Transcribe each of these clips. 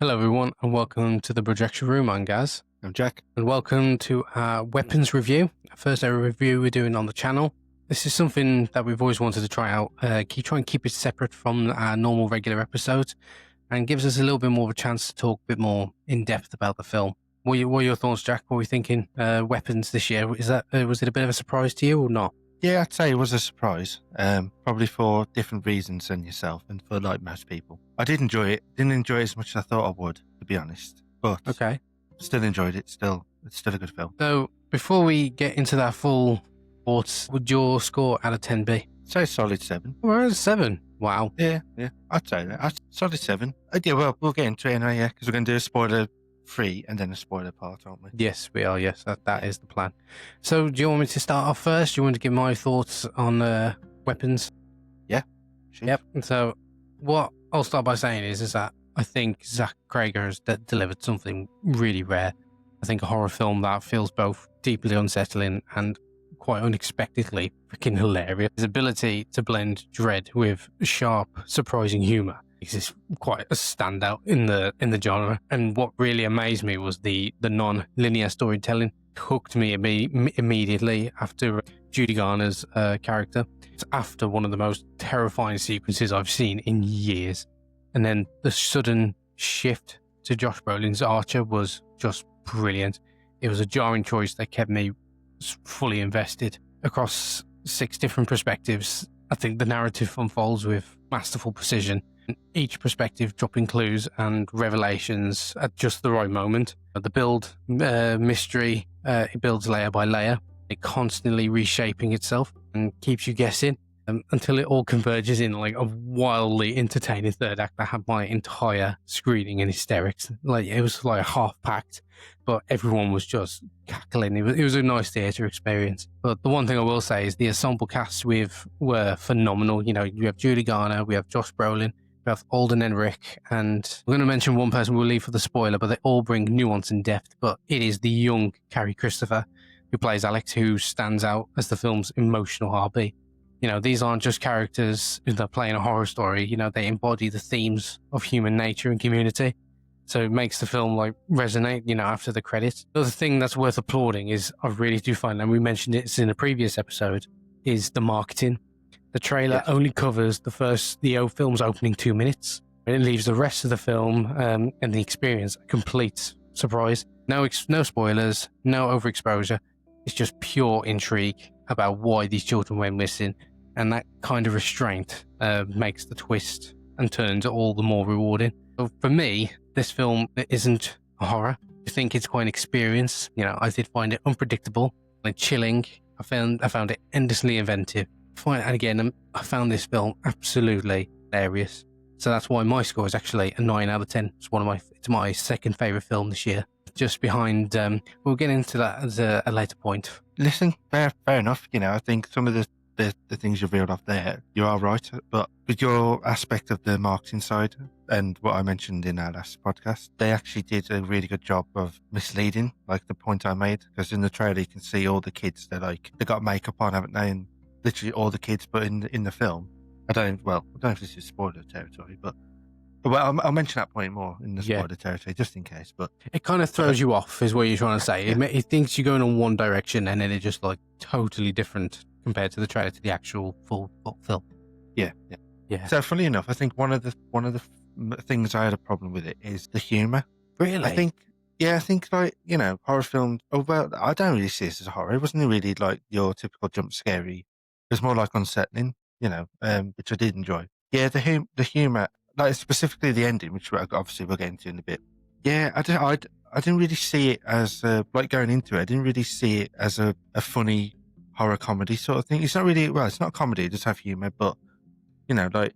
Hello everyone and welcome to the Brojection Room. I'm Gaz. I'm Jack. And welcome to our weapons review, first ever review we're doing on the channel. This is something that we've always wanted to try out, try and keep it separate from our normal regular episodes and gives us a little bit more of a chance to talk a bit more in depth about the film. What are your thoughts, Jack? What were you thinking? Weapons this year, was it a bit of a surprise to you or not? Yeah, I'd say it was a surprise, probably for different reasons than yourself and for like most people. I did enjoy it. Didn't enjoy it as much as I thought I would, to be honest. But Okay. Still enjoyed it. It's still a good film. So before we get into that full thoughts, would your score out of 10 be? Say solid 7. We're at 7. Wow. Yeah, I'd say that. Solid 7. Yeah, well, we'll get into it anyway, yeah, because we're going to do a spoiler free and then a spoiler part, aren't we? Yes, we are. Yes, that is the plan. So, do you want me to start off first? Do you want to give my thoughts on weapons? Yeah. Sure. Yep. So, what I'll start by saying is that I think Zach Cregger has delivered something really rare. I think a horror film that feels both deeply unsettling and quite unexpectedly freaking hilarious. His ability to blend dread with sharp, surprising humor is quite a standout in the genre. And what really amazed me was the non-linear storytelling. Hooked me immediately after Judy Garner's character. It's after one of the most terrifying sequences I've seen in years. And then the sudden shift to Josh Brolin's Archer was just brilliant. It was a jarring choice that kept me fully invested. Across 6 different perspectives, I think the narrative unfolds with masterful precision. Each perspective dropping clues and revelations at just the right moment. The build mystery, it builds layer by layer, it constantly reshaping itself and keeps you guessing until it all converges in like a wildly entertaining third act that had my entire screening in hysterics. Like it was like half packed, but everyone was just cackling. It was a nice theatre experience. But the one thing I will say is the ensemble cast were phenomenal. You know, you have Judy Garner, we have Josh Brolin, we have Alden Ehrenreich, and we're going to mention one person we'll leave for the spoiler, but they all bring nuance and depth. But it is the young Carrie Christopher who plays Alex who stands out as the film's emotional heartbeat. You know, these aren't just characters who are playing a horror story. You know, they embody the themes of human nature and community. So it makes the film like resonate, you know, after the credits. The other thing that's worth applauding is I really do find, and we mentioned it in a previous episode, is the marketing. The trailer only covers the film's opening 2 minutes. And it leaves the rest of the film and the experience a complete surprise. No spoilers, no overexposure. It's just pure intrigue about why these children went missing. And that kind of restraint makes the twist and turns all the more rewarding. So for me, this film isn't a horror. I think it's quite an experience. You know, I did find it unpredictable and chilling. I found it endlessly inventive. And again, I found this film absolutely hilarious. So that's why my score is actually a 9 out of 10. It's my second favourite film this year. Just behind, we'll get into that as a later point. Listen, fair enough. You know, I think some of the things you've reeled off there, you are right. But with your aspect of the marketing side and what I mentioned in our last podcast, they actually did a really good job of misleading, like the point I made. Because in the trailer, you can see all the kids, they got makeup on, haven't they? And literally all the kids, but in the film, I don't know if this is spoiler territory, but I'll mention that point more in the spoiler territory, just in case. But it kind of throws you off, is what you're trying to say. Yeah. It thinks you're going in one direction, and then it's just like totally different compared to the trailer to the actual full film. Yeah. So, funny enough, I think one of the things I had a problem with it is the humor. Really? I think like, you know, horror films. Oh well, I don't really see this as a horror. It wasn't really like your typical jump scary. It was more like unsettling, you know, which I did enjoy. Yeah, the humor. Like specifically the ending, which obviously we'll get into in a bit. Yeah, I didn't really see it as like going into it. I didn't really see it as a funny horror comedy sort of thing. It's not really it's not comedy. It does have humor, but you know, like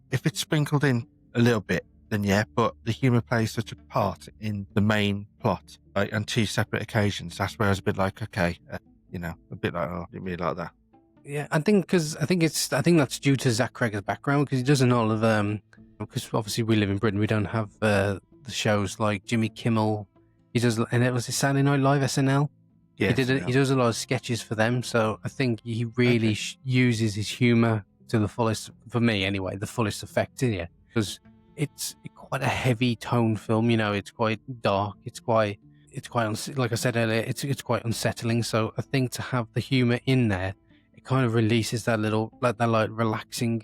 if it's sprinkled in a little bit, then yeah. But the humor plays such a part in the main plot, like on 2 separate occasions. That's where I was a bit like, okay, you know, a bit like, oh, I didn't really like that. Yeah, I think that's due to Zach Cregger's background because he does a lot of because obviously we live in Britain, we don't have the shows like Jimmy Kimmel. He does, and it was his Saturday Night Live SNL. Yeah, he does a lot of sketches for them. So I think he really uses his humor to the fullest, for me anyway, the fullest effect in it, because it quite a heavy tone film. You know, it's quite dark. It's quite like I said earlier, it's quite unsettling. So I think to have the humor in there, it kind of releases that little like relaxing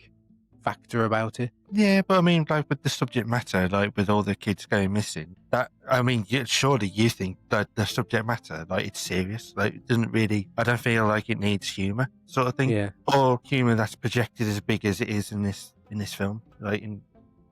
factor about it. Yeah, but I mean, like with the subject matter, like with all the kids going missing, that I mean, surely you think that the subject matter, like it's serious, like it doesn't really. I don't feel like it needs humor, sort of thing, Yeah. or humor that's projected as big as it is in this film. Like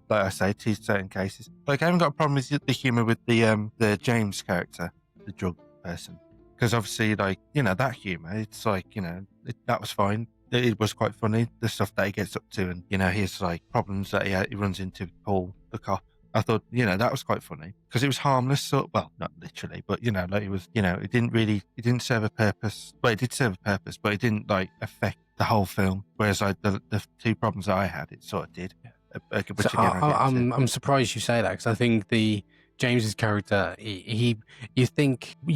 I say, to certain cases, like I haven't got a problem with the humor with the James character, the drug person, because obviously, like that humor, it's like that was fine. It was quite funny, the stuff that he gets up to, and his like problems that he runs into with Paul, the cop. I thought that was quite funny because it was harmless, well, not literally, but like it was, it didn't serve a purpose. Well, it did serve a purpose, but it didn't like affect the whole film. Whereas like the two problems that I had, it sort of did. Which So again, I'm surprised you say that, because I think the James's character, you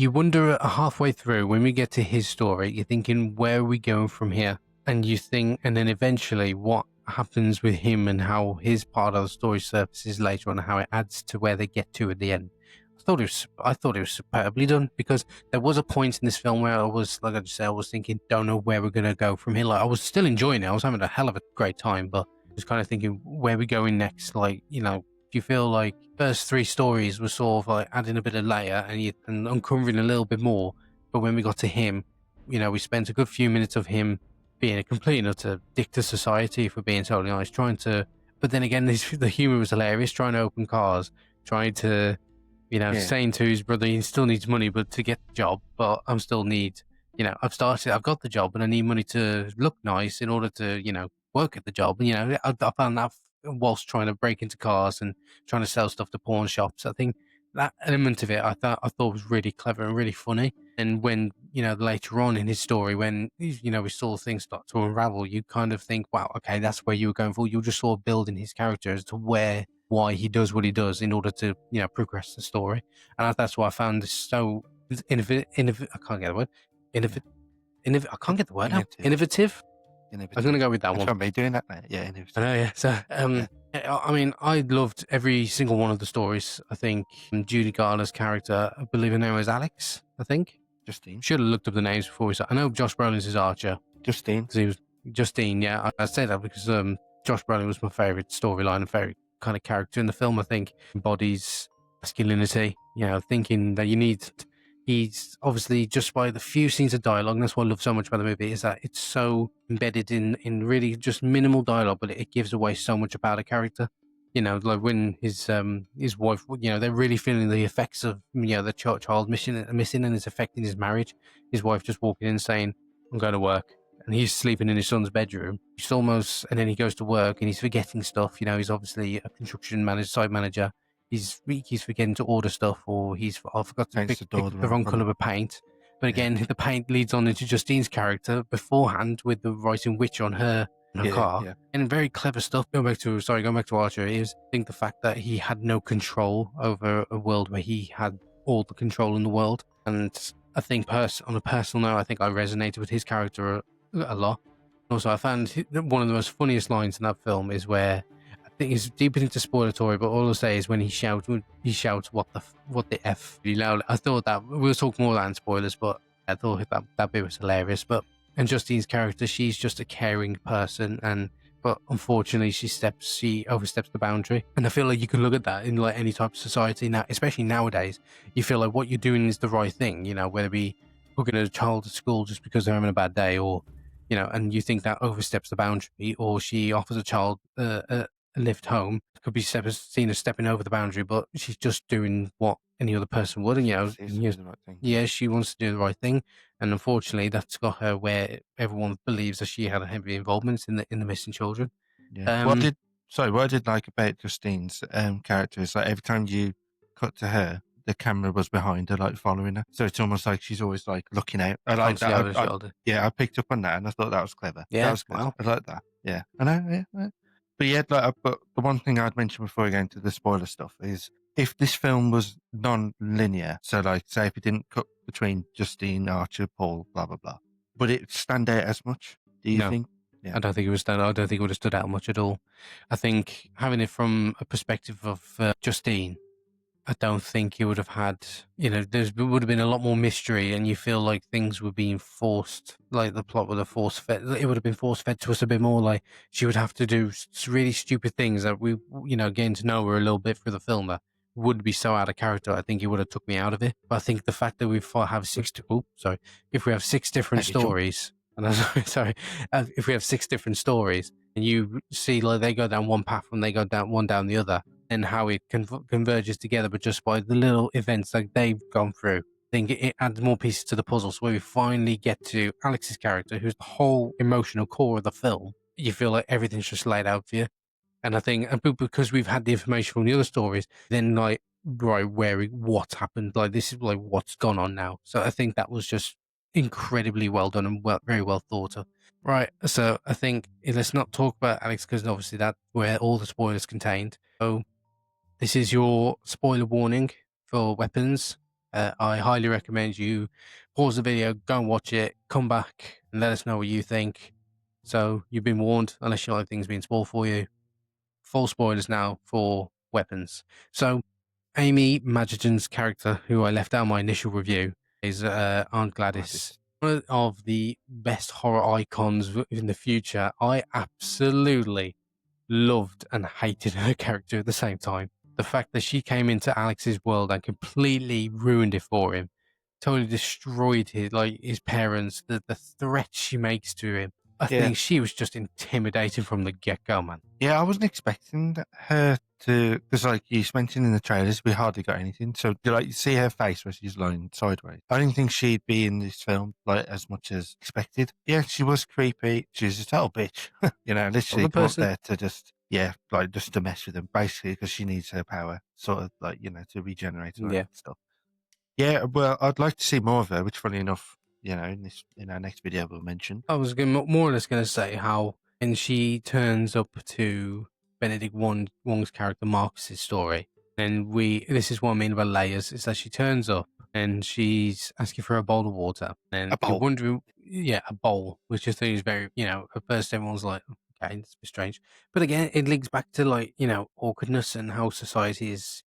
wonder halfway through when we get to his story, you're thinking, where are we going from here? And you think, and then eventually what happens with him and how his part of the story surfaces later on, and how it adds to where they get to at the end. I thought it was superbly done, because there was a point in this film where I was, like I just said, I was thinking, don't know where we're gonna go from here. Like, I was still enjoying it. I was having a hell of a great time, but I was kind of thinking, where are we going next? Like, do you feel like first three stories were sort of like adding a bit of layer and uncovering a little bit more, but when we got to him, we spent a good few minutes of him being a complete and utter dick to society, if we're being totally honest, but then again, the humor was hilarious, trying to open cars, trying to, saying to his brother he still needs money, but to get the job, but I still need, I've got the job, and I need money to look nice in order to, work at the job. And, I found that whilst trying to break into cars and trying to sell stuff to pawn shops. I think that element of it, I thought was really clever and really funny. And when, later on in his story, when, we saw things start to unravel, you kind of think, wow, okay, that's where you were going for. You're just sort of building his character as to why he does what he does in order to, progress the story. And that's why I found this so innovative. I can't get the word. I can't get the word now. Innovative. I'm going to go with that one. That's me doing that, mate. Yeah, I know, yeah. So, I mean, I loved every single one of the stories. I think Judy Garland's character, I believe her name was Alex, I think. Justine. Should have looked up the names before we started. I know Josh Brolin's his Archer. Justine. Because he was Justine, yeah. I say that because Josh Brolin was my favourite storyline and favourite kind of character in the film. I think embodies masculinity, thinking that he's obviously, just by the few scenes of dialogue, and that's what I love so much about the movie, is that it's so embedded in really just minimal dialogue, but it gives away so much about a character. Like when his wife, they're really feeling the effects of, the child missing, and it's affecting his marriage. His wife just walking in saying, I'm going to work, and he's sleeping in his son's bedroom. And then he goes to work and he's forgetting stuff. He's obviously a construction site manager. He's forgetting to order stuff, or I forgot to pick the wrong colour of paint. But again, the paint leads on into Justine's character beforehand with the writing witch on her car. Yeah. And very clever stuff. Going back to Archer, I think the fact that he had no control over a world where he had all the control in the world. And I think on a personal note, I think I resonated with his character a lot. Also, I found one of the most funniest lines in that film is where, I think it's deep into spoilatory, but all I'll say is when he shouts, what the F, really loud. I thought that, we'll talk more than spoilers, but I thought that bit was hilarious. And Justine's character, she's just a caring person, but unfortunately she oversteps the boundary. And I feel like you can look at that in like any type of society now, especially nowadays. You feel like what you're doing is the right thing, whether it be hooking a child at school just because they're having a bad day, or, and you think that oversteps the boundary, or she offers a child a lift home, could be seen as stepping over the boundary, but she's just doing what any other person would, and the right thing. Yeah, she wants to do the right thing, and unfortunately, that's got her where everyone believes that she had a heavy involvement in the missing children. Yeah. What I did like about Justine's character is like every time you cut to her, the camera was behind her, like following her. So it's almost like she's always like looking out. I like that. I picked up on that, and I thought that was clever. Yeah, that was good. Wow. I like that. Yeah, I know. Yeah. But yeah, but the one thing I'd mention before we go into the spoiler stuff is, if this film was non-linear, so like say if it didn't cut between Justine, Archer, Paul, blah blah blah, would it stand out as much? Do you think? Yeah. I don't think it was done. I don't think it would have stood out much at all. I think having it from a perspective of Justine, I don't think you would have had, there would have been a lot more mystery, and you feel like things were being forced, like the plot would have force fed. It would have been force fed to us a bit more. Like she would have to do really stupid things that we, getting to know her a little bit through the film that would be so out of character. I think it would have took me out of it. But I think the fact that have if we have six different Take a jump. stories, and I'm sorry, if we have six different stories, and you see like they go down one path and they go down the other, and how it converges together, but just by the little events like they've gone through. I think it adds more pieces to the puzzle. So when we finally get to Alex's character, who's the whole emotional core of the film, you feel like everything's just laid out for you. And I think because we've had the information from the other stories, then like, right, what's happened? Like, this is like what's gone on now. So I think that was just incredibly well done and very well thought of. Right. So I think let's not talk about Alex, because obviously that's where all the spoilers contained. So this is your spoiler warning for Weapons. I highly recommend you pause the video, go and watch it, come back and let us know what you think. So you've been warned, unless you like things being spoiled for you. Full spoilers now for Weapons. So Amy Madigan's character, who I left out in my initial review, is Aunt Gladys. One of the best horror icons in the future. I absolutely loved and hated her character at the same time. The fact that she came into Alex's world and completely ruined it for him, totally destroyed his parents, the threats she makes to him. I think she was just intimidating from the get-go, man. Yeah, I wasn't expecting her to, because like you mentioned in the trailers, we hardly got anything. So you see her face where she's lying sideways. I didn't think she'd be in this film like as much as expected. Yeah, she was creepy. She's a total bitch. Literally come up there to just just to mess with them, basically, because she needs her power, sort of like to regenerate and stuff. Yeah, well, I'd like to see more of her, which, funny enough, in our next video we'll mention. I was more or less going to say how, and she turns up to Benedict Wong's character Marcus's story, and this is what I mean about layers, is that she turns up and she's asking for a bowl of water, and you're wondering, a bowl, which I think is very, at first everyone's like, okay, it's a bit strange, but again, it links back to like, awkwardness and how society is.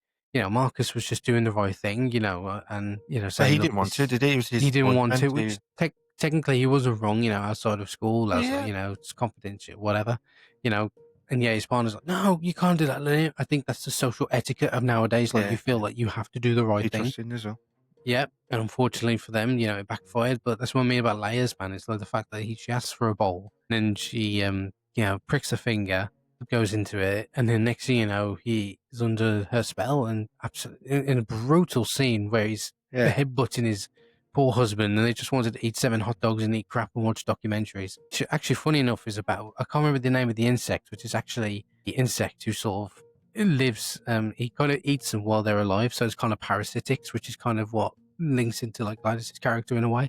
Marcus was just doing the right thing, and saying, but he didn't want to, did he? It was his he didn't want to, boyfriend which technically he wasn't wrong, outside of school, as it's confidential, whatever, and his partner's like, no, you can't do that, Lynn. I think that's the social etiquette of nowadays. Like, you feel like you have to do the right thing. As well. Yeah, and unfortunately for them, it backfired. But that's what I mean about layers, man. It's like the fact that she asks for a bowl, and then she, pricks her finger, goes into it, and then next thing you know, he is under her spell, and absolutely in a brutal scene where he's headbutting his poor husband, and they just wanted to eat 7 hot dogs and eat crap and watch documentaries. Which, actually, funny enough, is about, I can't remember the name of the insect, which is actually the insect who sort of lives, he kind of eats them while they're alive, so it's kind of parasitics, which is kind of what links into like Gladys' character in a way.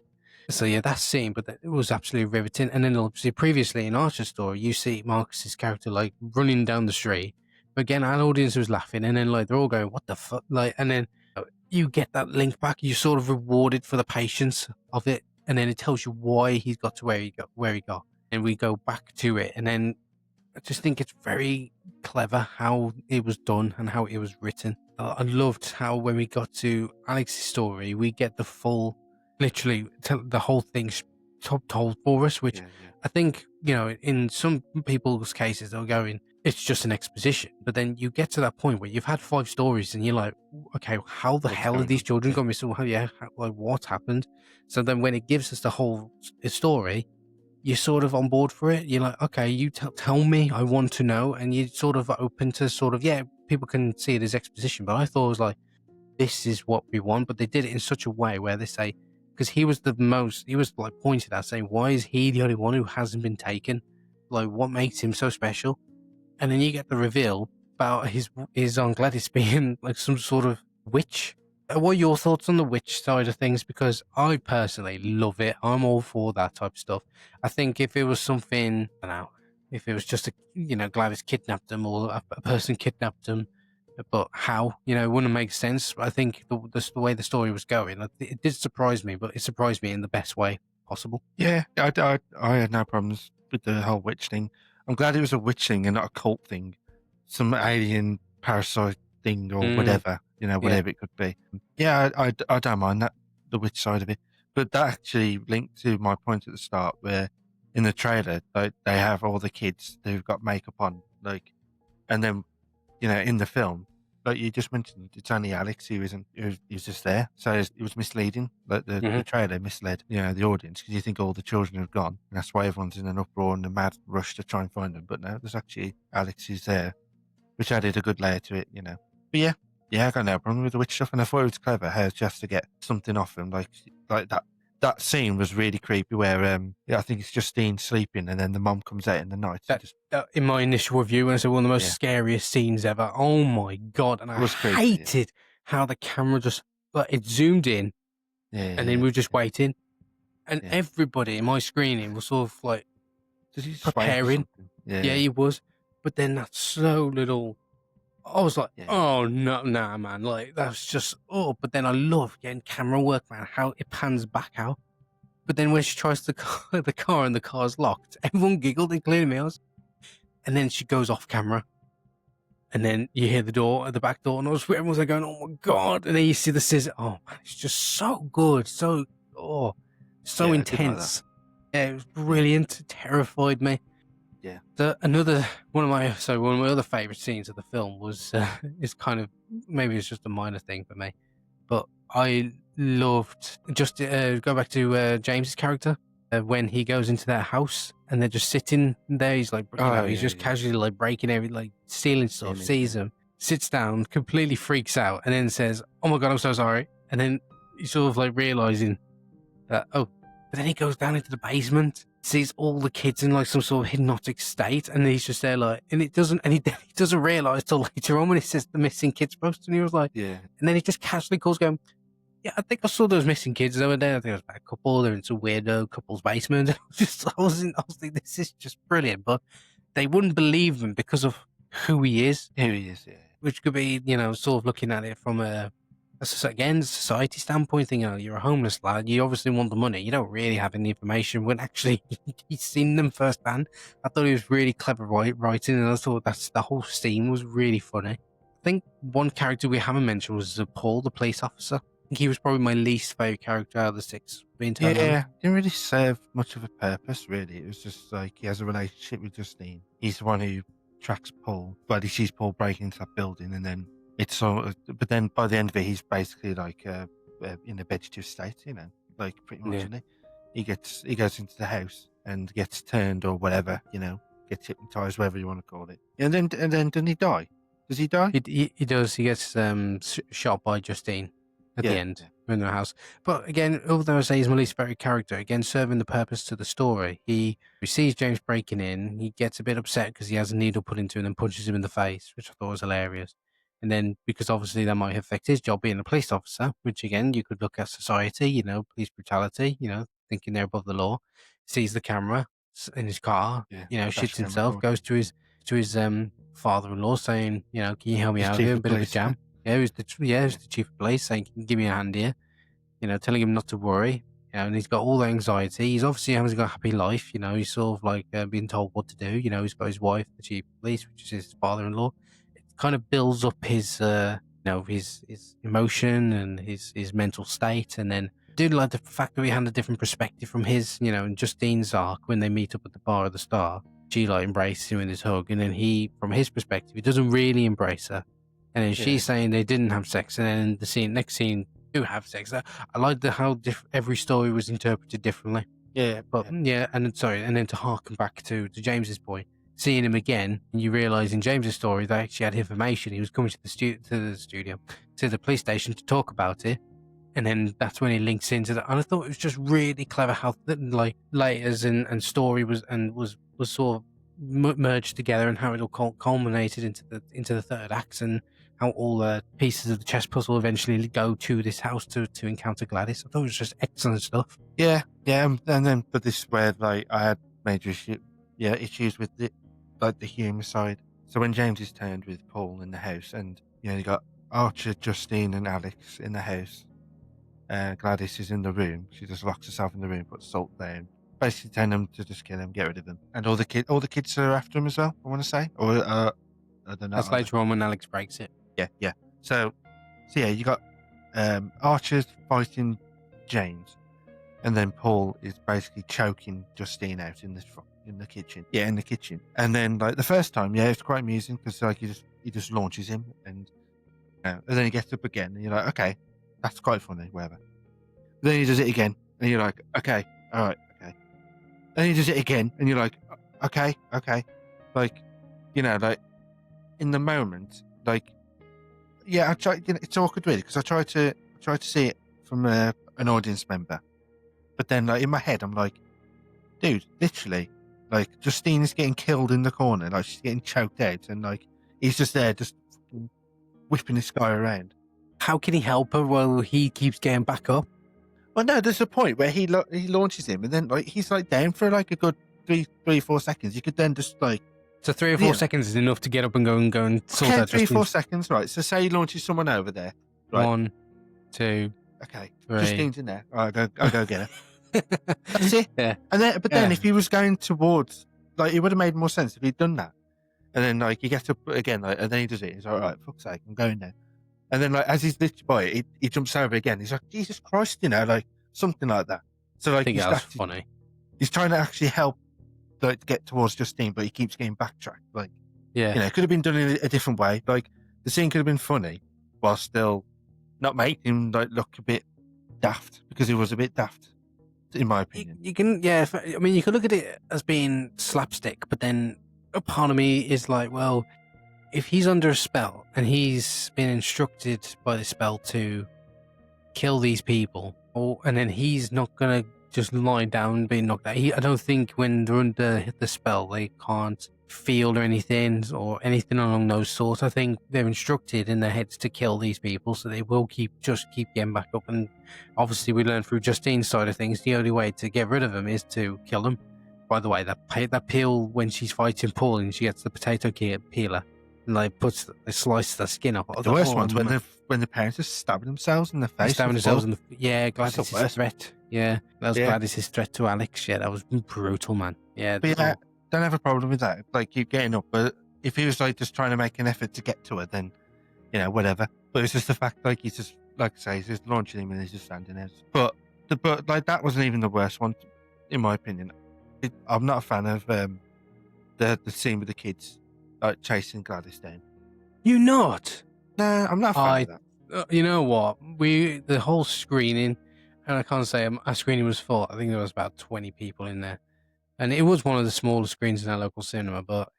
So yeah, that scene, but it was absolutely riveting. And then obviously previously in Archer's story, you see Marcus's character like running down the street. But again, our audience was laughing, and then like they're all going, "What the fuck?" Like, and then you get that link back. You're sort of rewarded for the patience of it, and then it tells you why he's got to where he got, and we go back to it, and then I just think it's very clever how it was done and how it was written. I loved how when we got to Alex's story, we get the full, literally, the whole thing told for us, which I think, in some people's cases, they're going, it's just an exposition. But then you get to that point where you've had 5 stories and you're like, okay, how the hell are these children going missing? Like, what happened? So then when it gives us the whole story, you're sort of on board for it. You're like, okay, you tell me, I want to know. And you're sort of open to sort of, people can see it as exposition. But I thought it was like, this is what we want. But they did it in such a way where they say, because he was like pointed at saying, why is he the only one who hasn't been taken? Like, what makes him so special? And then you get the reveal about his Aunt Gladys being like some sort of witch. What are your thoughts on the witch side of things? Because I personally love it. I'm all for that type of stuff. I think if it was something, I don't know, if it was just Gladys kidnapped them or a person kidnapped them, but how, it wouldn't make sense. I think the way the story was going, it did surprise me, but it surprised me in the best way possible. Yeah, I had no problems with the whole witch thing. I'm glad it was a witch thing and not a cult thing, some alien parasite thing or Mm, whatever, yeah. whatever it could be. Yeah, I don't mind that, the witch side of it. But that actually linked to my point at the start, where in the trailer they have all the kids who've got makeup on, like, and then in the film, like you just mentioned, it's only Alex who isn't, who's just there. So it was misleading. Like the Hmm. trailer misled, the audience, because you think all the children have gone, and that's why everyone's in an uproar and a mad rush to try and find them. But no, there's actually Alex who's there, which added a good layer to it. But yeah, I got no problem with the witch stuff, and I thought it was clever how just to get something off him, like that. That scene was really creepy, where I think it's Justine sleeping, and then the mom comes out in the night and That, just in my initial review, when I said one of the most yeah, scariest scenes ever. Oh my god! And it I was creepy. Yeah, hated how the camera just it zoomed in, yeah, and then yeah, we were just waiting, and yeah. everybody in my screening was sort of like Does he just wait for preparing. something? Yeah, Yeah, he was, but then that slow little. I was like, yeah, oh no, nah, man! Like that's just But then I love getting camera work, man. How it pans back out. But then when she tries the car, the car and the car's locked, everyone giggled, including me. And then she goes off camera, and then you hear the door at the back door, and everyone's like going, "Oh my god!" And then you see the scissor. Oh man, it's just so good, so yeah. I did like that. intense. Yeah, it was Yeah, brilliant. It terrified me. yeah, Another one of my other favorite scenes of the film was is kind of, maybe it's just a minor thing for me, but I loved, just go back to James's character, when he goes into their house and they're just sitting there. He's like, oh he's yeah, just yeah. casually like breaking like stealing stuff, Image, sees yeah, them, sits down, completely freaks out, and then says, "Oh my god, I'm so sorry." And then he's sort of like realizing that, but then he goes down into the basement, sees all the kids in like some sort of hypnotic state, and he's just there like, and he doesn't realize till later on when he says the missing kids post, and he was like, yeah, and then he just casually calls, going, "Yeah, I think I saw those missing kids the other day. I think it was about a couple. They're in some weirdo couple's basement." I was thinking, this is just brilliant, but they wouldn't believe him because of who he is, here he is. Yeah, which could be, sort of looking at it from again, society standpoint, thinking, you're a homeless lad, you obviously want the money, you don't really have any information, when actually he's seen them firsthand. I thought he was really clever writing, and I thought the whole scene was really funny. I think one character we haven't mentioned was Paul, the police officer. I think he was probably my least favorite character out of the six, being totally honest. yeah. Didn't really serve much of a purpose, really. It was just like he has a relationship with Justine. He's the one who tracks Paul, but he sees Paul break into that building, and then it's sort of. But then by the end of it, he's basically like in a vegetative state, like pretty much, Yeah. isn't he? He goes into the house and gets turned or whatever, gets hypnotized, whatever you want to call it. And then doesn't he die? Does he die? He does. He gets shot by Justine at the Yeah, end yeah, in their house. But again, although I say he's my least favorite character, again, serving the purpose to the story, he sees James breaking in. He gets a bit upset because he has a needle put into him and punches him in the face, which I thought was hilarious. And then, because obviously that might affect his job being a police officer, which again, you could look at society, police brutality, thinking they're above the law, sees the camera in his car, yeah. Dash shits camera himself, caught goes him. to his father-in-law saying, "Can you help me He's out here? chief A of bit of a police. jam." Yeah, who's Yeah, the chief of police saying, "Can you give me a hand here?" Telling him not to worry. And he's got all the anxiety. He's obviously hasn't got a happy life. He's sort of like being told what to do. He's got his wife, the chief of police, which is his father-in-law. It kind of builds up his, his emotion and his mental state. And then I do like the fact that we had a different perspective from his, and Justine's arc when they meet up at the bar at the start. She like embraces him in this hug, and then he, from his perspective, he doesn't really embrace her. And then she's yeah, saying they didn't have sex, and then next scene, do have sex. I like how every story was interpreted differently. yeah, But yeah, yeah, and then sorry, and then to harken back to James's point, seeing him again, and you realise in James's story they actually had information. He was coming to the studio, to the police station to talk about it, and then that's when he links into that. And I thought it was just really clever how like layers and story was sort of merged together, and how it all culminated into the third act, and how all the pieces of the chess puzzle eventually go to this house to encounter Gladys. I thought it was just excellent stuff. yeah, yeah. And then, but this is where like I had major issues with the humour side. So when James is turned with Paul in the house, and you got Archer, Justine, and Alex in the house. Gladys is in the room. She just locks herself in the room, puts salt down, basically telling them to just kill him, get rid of him, and all the kids are after him as well. I want to say, or I don't know. That's later on when Alex breaks it. Yeah. So yeah, you got Archer fighting James, and then Paul is basically choking Justine out in the kitchen. Yeah, in the kitchen. And then like the first time, yeah, it's quite amusing because like he just launches him, and then he gets up again, and you're like, okay, that's quite funny, whatever. But then he does it again, and you're like, okay, all right, okay. Then he does it again, and you're like, okay, like, like in the moment, like, yeah, I try. It's awkward really because I try to see it from an audience member, but then like in my head, I'm like, dude, literally, like Justine is getting killed in the corner, like she's getting choked out, and like he's just there, just whipping this guy around. How can he help her while he keeps getting back up? Well, no, there's a point where he launches him, and then like he's like down for like a good 3-4 seconds. You could then just like. So 3 or 4 seconds is enough to get up and go and sort okay, out. 3-4 seconds, right? So say he launches someone over there. Right? 1, 2. Okay, 3. Justine's in there. All right, I'll go get her. That's it. Yeah. And then, but then if he was going towards, like, it would have made more sense if he'd done that. And then like he gets up again, like, and then he does it. He's like, all right, fuck's sake, I'm going now. And then like as he's literally by it, he jumps over again. He's like, Jesus Christ, like something like that. So like I think he's that was actually, funny. He's trying to actually help, like, get towards Justine, but he keeps getting backtracked. Like, yeah, it could have been done in a different way. Like the scene could have been funny, while still not making him like look a bit daft, because he was a bit daft, in my opinion. You can, yeah. I mean, you could look at it as being slapstick, but then a part of me is like, well, if he's under a spell and he's been instructed by the spell to kill these people, and then he's not gonna just lie down being knocked out. I don't think when they're under the spell they can't feel or anything along those sorts. I think they're instructed in their heads to kill these people, so they will keep getting back up. And obviously, we learned through Justine's side of things, the only way to get rid of them is to kill them. By the way, that peel when she's fighting Paul and she gets the potato peeler and like they slice the skin off. The worst ones when the parents are stabbing themselves in the face. Stabbing themselves in the Gladys' That's the worst. threat. Yeah, that was Gladys' threat to Alex. Yeah, that was brutal, man. Yeah, but yeah, don't have a problem with that. Like, keep getting up, but if he was like just trying to make an effort to get to her, then whatever. But it's just the fact, like, he's just, like I say, he's just launching him and he's just standing there. But like that wasn't even the worst one, in my opinion. I'm not a fan of the scene with the kids like chasing Gladys down. You not? No, I'm not a fan of that. You know what? The whole screening, and I can't say our screening was full. I think there was about 20 people in there. And it was one of the smaller screens in our local cinema, but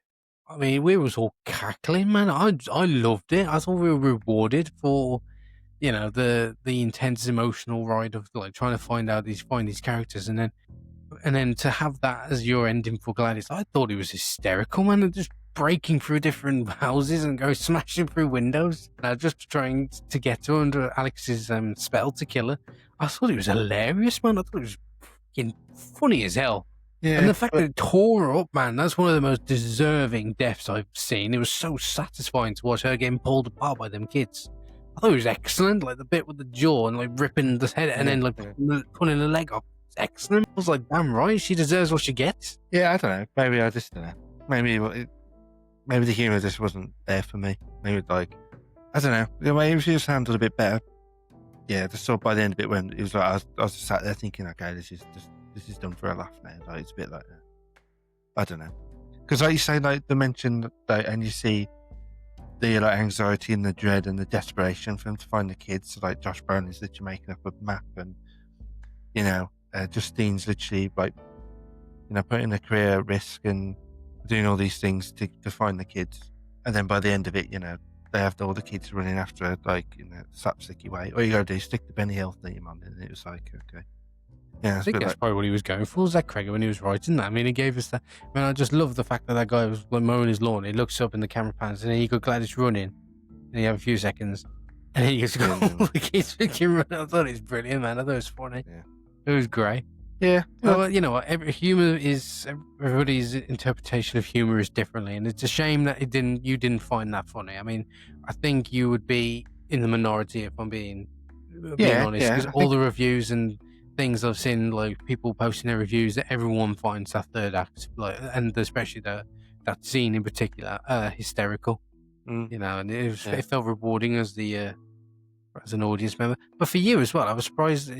I mean, we was all cackling, man. I loved it. I thought we were rewarded for, the intense emotional ride of like trying to find these characters, and then to have that as your ending for Gladys. I thought it was hysterical, man. And just breaking through different houses and go smashing through windows, just trying to get her under Alex's spell to kill her. I thought it was hilarious, man. I thought it was fucking funny as hell. Yeah, and the fact that it tore her up, man, that's one of the most deserving deaths I've seen. It was so satisfying to watch her getting pulled apart by them kids. I thought it was excellent, like the bit with the jaw and like ripping the head and then like pulling the leg off. It's excellent. I was like, damn right, she deserves what she gets. Yeah, I don't know. Maybe I just don't know. Maybe the humour just wasn't there for me. Maybe like, I don't know. The way she was handled a bit better. Yeah, just saw by the end of it when it was like I was just sat there thinking, okay, this is done for a laugh now. Like, it's a bit like that. I don't know, because like you say, like they mentioned that, and you see the like anxiety and the dread and the desperation for him to find the kids. So, like Josh Brolin is literally making up a map, and Justine's literally like putting their career at risk and doing all these things to find the kids. And then by the end of it, they have all the kids running after her, like slapsticky way. All you gotta do is stick the Benny Hill theme on, and it was like, okay. Yeah, I think that's probably what he was going for, Zach Cregger, when he was writing that. I mean, he gave us that. I mean, I just love the fact that guy was mowing his lawn. He looks up in the camera pans, and then you got Gladys running, and you have a few seconds, and then you just go, the kids freaking running. I thought it was brilliant, man. I thought it was funny. Yeah. It was great. Yeah. Well, you know what? Everybody's interpretation of humor is differently, and it's a shame that you didn't find that funny. I mean, I think you would be in the minority if I'm being honest, because all the reviews and things I've seen, like people posting their reviews, that everyone finds that third act, like, and especially that scene in particular, hysterical. Mm, And yeah. it felt rewarding as an audience member. But for you as well, I was surprised.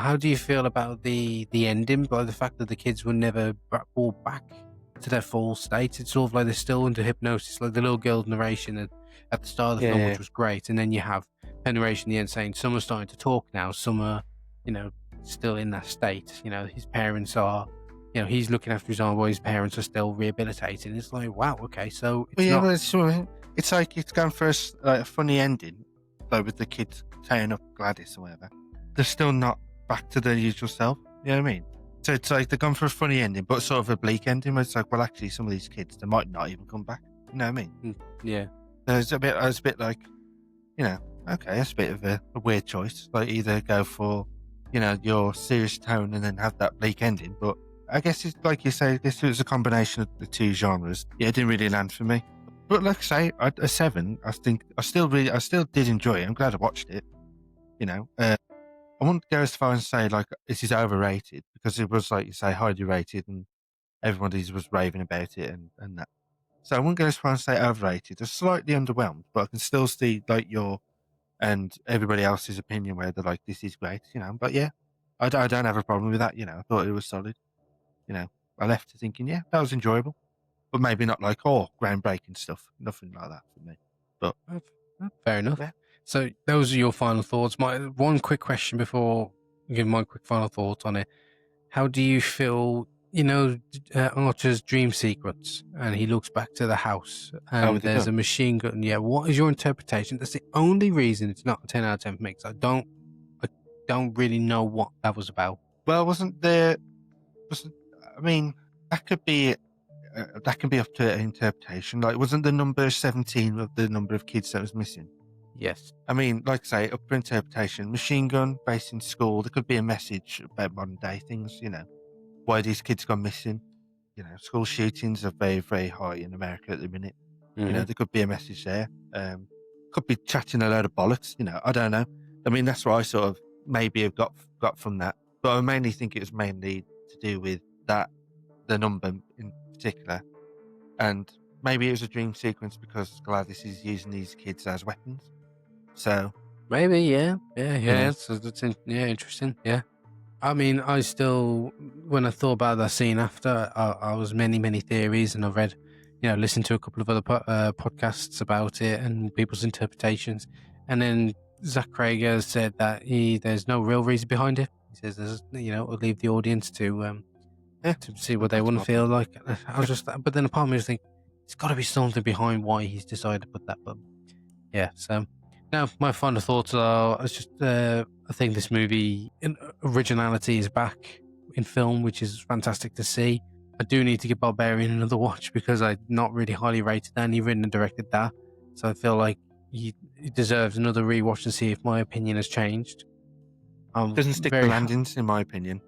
How do you feel about the ending? By the fact that the kids were never brought back to their full state. It's sort of like they're still under hypnosis, like the little girl narration at the start of the film, Yeah. which was great, and then you have her narration at the end saying some are starting to talk now, some are, still in that state. His parents are. He's looking after his own boy. His parents are still rehabilitating. It's like, wow, okay, so Well, it's yeah, not. well, it's like it's going for a funny ending, like with the kids tearing up Gladys or whatever. They're still not back to their usual self. You know what I mean? So it's like they're going for a funny ending, but sort of a bleak ending where it's like, well, actually, some of these kids, they might not even come back. You know what I mean? Yeah. So it's a bit like, okay, that's a bit of a weird choice. Like either go for, your serious tone and then have that bleak ending. But I guess it's like you say, this was a combination of the two genres. Yeah, it didn't really land for me. But like I say, a 7, I think I still did enjoy it. I'm glad I watched it. I wouldn't go as far as say like this is overrated because it was like you say highly rated and everybody was raving about it and that. So I wouldn't go as far as say overrated. It's slightly underwhelmed, but I can still see like your and everybody else's opinion where they're like this is great, But yeah, I don't have a problem with that. I thought it was solid. I left thinking yeah that was enjoyable, but maybe not like groundbreaking stuff. Nothing like that for me. But Fair enough. yeah. So those are your final thoughts. My one quick question before I give my quick final thoughts on it. How do you feel? Archer's dream sequence, and he looks back to the house, and With the there's gun. a machine gun. Yeah, what is your interpretation? That's the only reason it's not a 10 out of 10 for me. 'Cause I don't really know what that was about. Well, wasn't there? Wasn't I mean that could be that can be up to interpretation. Like, wasn't the number 17 of the number of kids that was missing? Yes. I mean, like I say, up for interpretation. Machine gun based in school. There could be a message about modern day things. Why these kids gone missing. School shootings are very, very high in America at the minute. Mm-hmm. There could be a message there. Could be chatting a load of bollocks. I don't know. I mean, that's what I sort of maybe have got from that. But I mainly think it was mainly to do with that, the number in particular, and maybe it was a dream sequence because Gladys is using these kids as weapons. So Maybe, yeah. know. Yeah, interesting. Yeah. I mean, I still, when I thought about that scene after, I was many theories, and I've read, listened to a couple of other podcasts about it and people's interpretations. And then Zach Crager said that there's no real reason behind it. He says it'll leave the audience to see what they want to feel like. I was just, but then a part of me was thinking, there's got to be something behind why he's decided to put that. But yeah, so now my final thoughts are, it's just, I think this movie originality is back in film, which is fantastic to see. I do need to give Barbarian another watch because I not really highly rated that, and he written and directed that. So I feel like he deserves another rewatch to see if my opinion has changed. Doesn't stick the landings, in my opinion.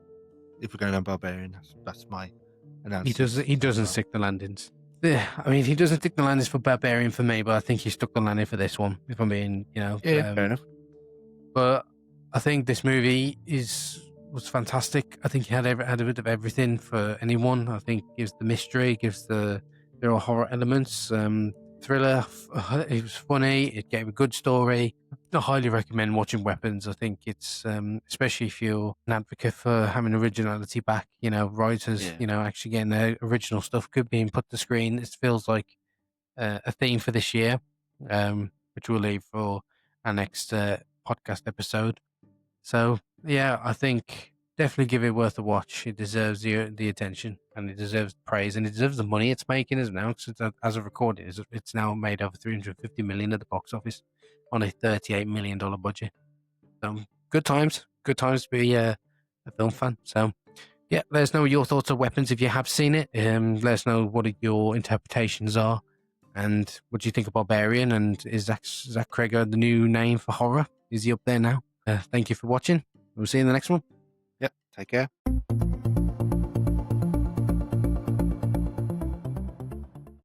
If we're going on Barbarian, that's my analysis. He doesn't stick the landings. Yeah, I mean, he doesn't stick the landings for Barbarian for me, but I think he stuck the landing for this one, if I'm being, Yeah, fair enough. But I think this movie was fantastic. I think he had a bit of everything for anyone. I think it gives the mystery, there are horror elements, thriller. It was funny. It gave a good story. I highly recommend watching Weapons. I think it's especially if you're an advocate for having originality back. Writers, actually getting their original stuff could being put to screen. It feels like a theme for this year, which we'll leave for our next podcast episode. So yeah, I think definitely give it worth a watch. It deserves the attention, and it deserves praise, and it deserves the money it's making as now. As of recording, it's now made over 350 million at the box office on a $38 million budget. So good times to be a film fan. So yeah, let us know your thoughts on Weapons if you have seen it. Let us know what your interpretations are, and what do you think of Barbarian, and is Zach Crager the new name for horror? Is he up there now? Thank you for watching. We'll see you in the next one. Yep, take care.